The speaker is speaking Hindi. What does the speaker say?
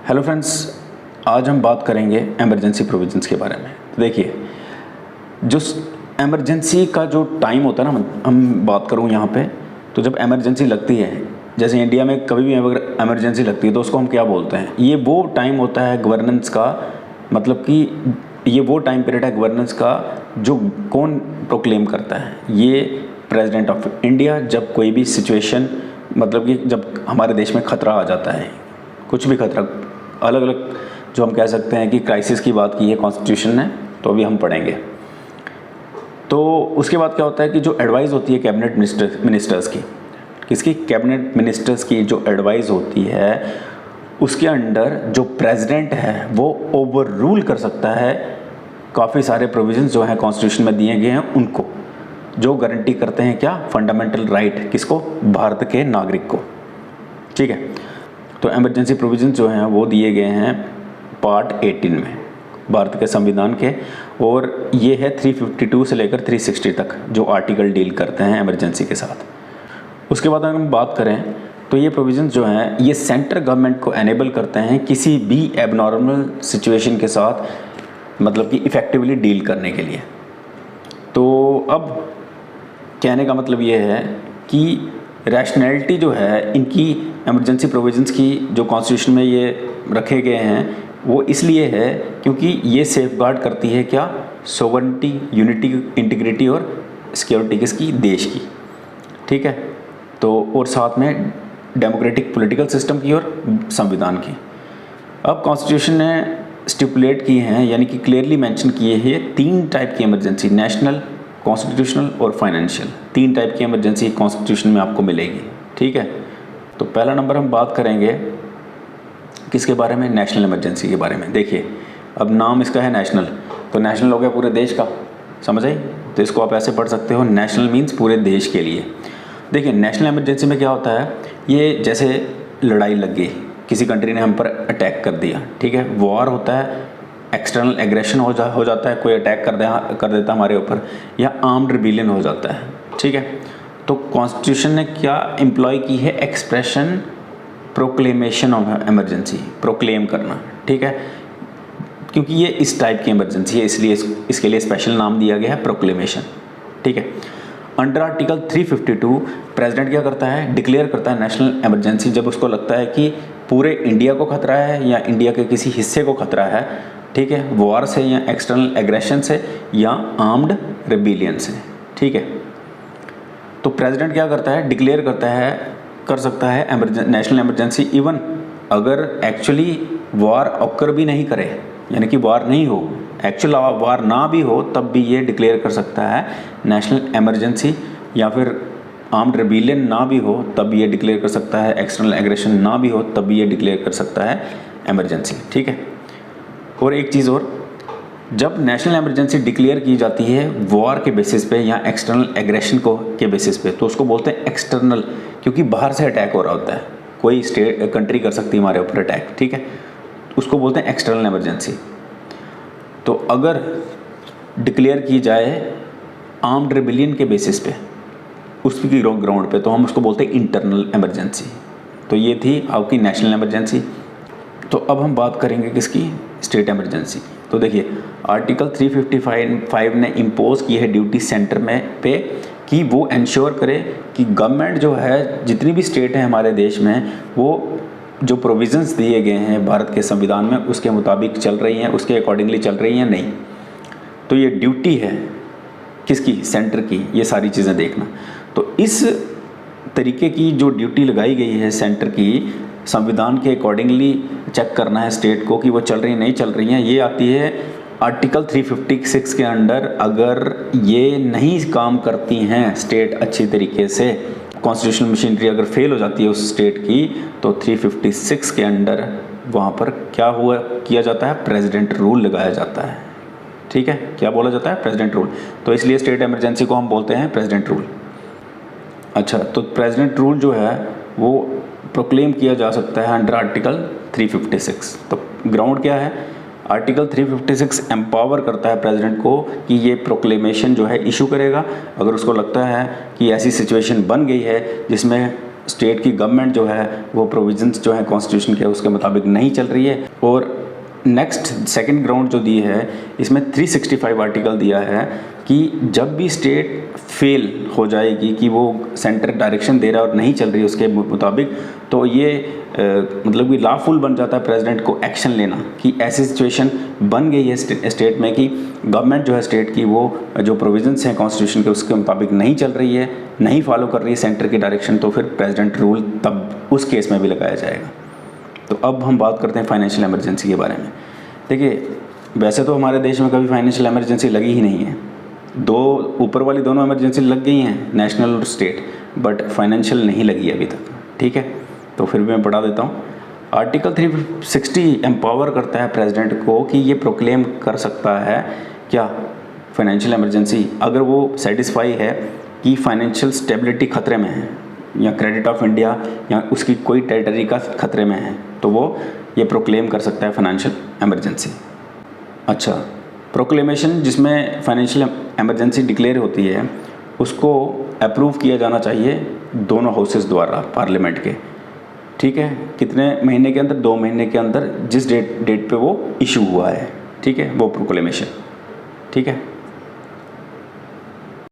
हेलो फ्रेंड्स, आज हम बात करेंगे एमरजेंसी प्रोविजंस के बारे में। तो देखिए, जो एमरजेंसी का जो टाइम होता है ना, हम बात करूँ यहाँ पे, तो जब एमरजेंसी लगती है, जैसे इंडिया में कभी भी अगर एमरजेंसी लगती है तो उसको हम क्या बोलते हैं, ये वो टाइम होता है गवर्नेंस का, मतलब कि ये वो टाइम पीरियड है गवर्नेंस का जो कौन प्रोक्लेम करता है, ये प्रेसिडेंट ऑफ इंडिया। जब कोई भी सिचुएशन, मतलब कि जब हमारे देश में खतरा आ जाता है, कुछ भी खतरा, अलग अलग जो हम कह सकते हैं कि क्राइसिस की बात की है कॉन्स्टिट्यूशन ने, तो अभी हम पढ़ेंगे। तो उसके बाद क्या होता है कि जो एडवाइस होती है कैबिनेट मिनिस्टर्स की, किसकी, कैबिनेट मिनिस्टर्स की जो एडवाइस होती है, उसके अंडर जो प्रेसिडेंट है वो ओवर रूल कर सकता है काफ़ी सारे प्रोविजंस जो हैं कॉन्स्टिट्यूशन में दिए गए हैं उनको, जो गारंटी करते हैं क्या, फंडामेंटल राइट, किसको, भारत के नागरिक को। ठीक है, तो एमरजेंसी प्रोविजंस जो हैं वो दिए गए हैं पार्ट 18 में भारत के संविधान के, और ये है 352 से लेकर 360 तक जो आर्टिकल डील करते हैं एमरजेंसी के साथ। उसके बाद अगर हम बात करें तो ये प्रोविजंस जो हैं ये सेंट्रल गवर्नमेंट को एनेबल करते हैं किसी भी एबनॉर्मल सिचुएशन के साथ, मतलब कि इफ़ेक्टिवली डील करने के लिए। तो अब कहने का मतलब ये है कि रैशनैलिटी जो है इनकी एमरजेंसी प्रोविजंस की जो कॉन्स्टिट्यूशन में ये रखे गए हैं वो इसलिए है क्योंकि ये सेफगार्ड करती है क्या, सोवरेनिटी, यूनिटी, इंटीग्रिटी और सिक्योरिटी किसकी, देश की। ठीक है, तो और साथ में डेमोक्रेटिक पॉलिटिकल सिस्टम की और संविधान की। अब कॉन्स्टिट्यूशन ने स्टिपुलेट किए हैं, यानी कि क्लियरली मेंशन किए हैं 3 टाइप की इमरजेंसी, नेशनल, कॉन्स्टिट्यूशनल और फाइनेंशियल। 3 टाइप की इमरजेंसी कॉन्स्टिट्यूशन में आपको मिलेगी। ठीक है, तो पहला नंबर हम बात करेंगे किसके बारे में, नेशनल इमरजेंसी के बारे में। देखिए, अब नाम इसका है नेशनल, तो नेशनल हो गया पूरे देश का, समझ आई। तो इसको आप ऐसे पढ़ सकते हो, नेशनल मीन्स पूरे देश के लिए। देखिए, नेशनल इमरजेंसी में क्या होता है, ये जैसे लड़ाई लग गई, किसी कंट्री ने हम पर अटैक कर दिया, ठीक है, वॉर होता है, एक्सटर्नल एग्रेशन हो जाता है, कोई अटैक कर देता हमारे ऊपर, या आर्म्ड रिबेलियन हो जाता है। ठीक है, तो कॉन्स्टिट्यूशन ने क्या एम्प्लॉय की है, expression proclamation of emergency, proclaim करना। ठीक है, क्योंकि ये इस टाइप की इमरजेंसी है इसलिए इसके लिए स्पेशल नाम दिया गया है प्रोक्लेमेशन। ठीक है, अंडर आर्टिकल 352 प्रेसिडेंट क्या करता है, डिक्लेयर करता है नेशनल इमरजेंसी जब उसको लगता है कि पूरे इंडिया को खतरा है या इंडिया के किसी हिस्से को खतरा है। ठीक है, वॉर से या एक्सटर्नल एग्रेशन से या आर्म्ड रिबेलियन से। ठीक है, तो प्रेसिडेंट क्या करता है, डिक्लेयर करता है, कर सकता है नेशनल इमरजेंसी इवन अगर एक्चुअली वॉर ऑकर भी नहीं करे, यानी कि वॉर नहीं हो, एक्चुअल वॉर ना भी हो, तब भी ये डिक्लेयर कर सकता है नेशनल इमरजेंसी, या फिर आर्म्ड रिबेलियन ना भी हो तब ये डिक्लेयर कर सकता है, एक्सटर्नल एग्रेशन ना भी हो तब भी ये डिक्लेयर कर सकता है इमरजेंसी। ठीक है, और एक चीज़ और, जब नेशनल इमरजेंसी डिक्लेयर की जाती है वॉर के बेसिस पे या एक्सटर्नल एग्रेशन को के बेसिस पे, तो उसको बोलते हैं एक्सटर्नल, क्योंकि बाहर से अटैक हो रहा होता है, कोई स्टेट कंट्री कर सकती है हमारे ऊपर अटैक। ठीक है, उसको बोलते हैं एक्सटर्नल इमरजेंसी। तो अगर डिक्लेयर की जाए आर्म्ड रिबेलियन के बेसिस पे, उसकी ग्राउंड पे, तो हम उसको बोलते हैं इंटरनल इमरजेंसी। तो ये थी आपकी नेशनल इमरजेंसी। तो अब हम बात करेंगे किसकी, स्टेट इमरजेंसी। तो देखिए, आर्टिकल 355 ने इम्पोज की है ड्यूटी सेंटर में पे कि वो इंश्योर करे कि गवर्नमेंट जो है, जितनी भी स्टेट है हमारे देश में, वो जो प्रोविजंस दिए गए हैं भारत के संविधान में उसके मुताबिक चल रही हैं, उसके अकॉर्डिंगली चल रही हैं नहीं। तो ये ड्यूटी है किसकी, सेंटर की, ये सारी चीज़ें देखना। तो इस तरीके की जो ड्यूटी लगाई गई है सेंटर की, संविधान के अकॉर्डिंगली चेक करना है स्टेट को कि वो चल रही नहीं चल रही हैं, ये आती है आर्टिकल 356 के अंडर। अगर ये नहीं काम करती हैं स्टेट अच्छी तरीके से, कॉन्स्टिट्यूशनल मशीनरी अगर फेल हो जाती है उस स्टेट की, तो 356 के अंडर वहाँ पर क्या हुआ किया जाता है, प्रेसिडेंट रूल लगाया जाता है। ठीक है, क्या बोला जाता है, प्रेसिडेंट रूल। तो इसलिए स्टेट इमरजेंसी को हम बोलते हैं प्रेसिडेंट रूल। अच्छा, तो प्रेसिडेंट रूल जो है वो प्रोक्लेम किया जा सकता है अंडर आर्टिकल 356। तो ग्राउंड क्या है, आर्टिकल 356 एम्पावर करता है प्रेसिडेंट को कि ये प्रोक्लेमेशन जो है इशू करेगा अगर उसको लगता है कि ऐसी सिचुएशन बन गई है जिसमें स्टेट की गवर्नमेंट जो है वो प्रोविजंस जो है कॉन्स्टिट्यूशन के उसके मुताबिक नहीं चल रही है। और नेक्स्ट सेकंड ग्राउंड जो दी है इसमें 365 आर्टिकल दिया है कि जब भी स्टेट फेल हो जाएगी कि वो सेंटर डायरेक्शन दे रहा है और नहीं चल रही है उसके मुताबिक, तो ये मतलब कि लॉफुल बन जाता है प्रेसिडेंट को एक्शन लेना कि ऐसी सिचुएशन बन गई है स्टेट में कि गवर्नमेंट जो है स्टेट की वो जो प्रोविजंस हैं कॉन्स्टिट्यूशन के उसके मुताबिक नहीं चल रही है, नहीं फॉलो कर रही है सेंटर की डायरेक्शन, तो फिर प्रेसिडेंट रूल तब उस केस में भी लगाया जाएगा। तो अब हम बात करते हैं फाइनेंशियल इमरजेंसी के बारे में। देखिए, वैसे तो हमारे देश में कभी फाइनेंशियल इमरजेंसी लगी ही नहीं है, ऊपर वाली दोनों इमरजेंसी लग गई हैं, नेशनल और स्टेट, बट फाइनेंशियल नहीं लगी अभी तक। ठीक है, तो फिर भी मैं पढ़ा देता हूँ। आर्टिकल 360 एम्पावर करता है प्रेसिडेंट को कि ये प्रोक्लेम कर सकता है क्या फाइनेंशियल इमरजेंसी, अगर वो सेटिस्फाई है कि फाइनेंशियल स्टेबिलिटी खतरे में है या क्रेडिट ऑफ इंडिया या उसकी कोई टेरिटरी का खतरे में है, तो वो ये प्रोक्लेम कर सकता है फाइनेंशियल इमरजेंसी। अच्छा, प्रोक्लेमेशन जिसमें फाइनेंशियल इमरजेंसी डिक्लेयर होती है उसको अप्रूव किया जाना चाहिए दोनों हाउसेस द्वारा पार्लियामेंट के। ठीक है, कितने महीने के अंदर? 2 महीने के अंदर, जिस डेट पे वो इशू हुआ है। ठीक है, वो प्रोक्लेमेशन। ठीक है।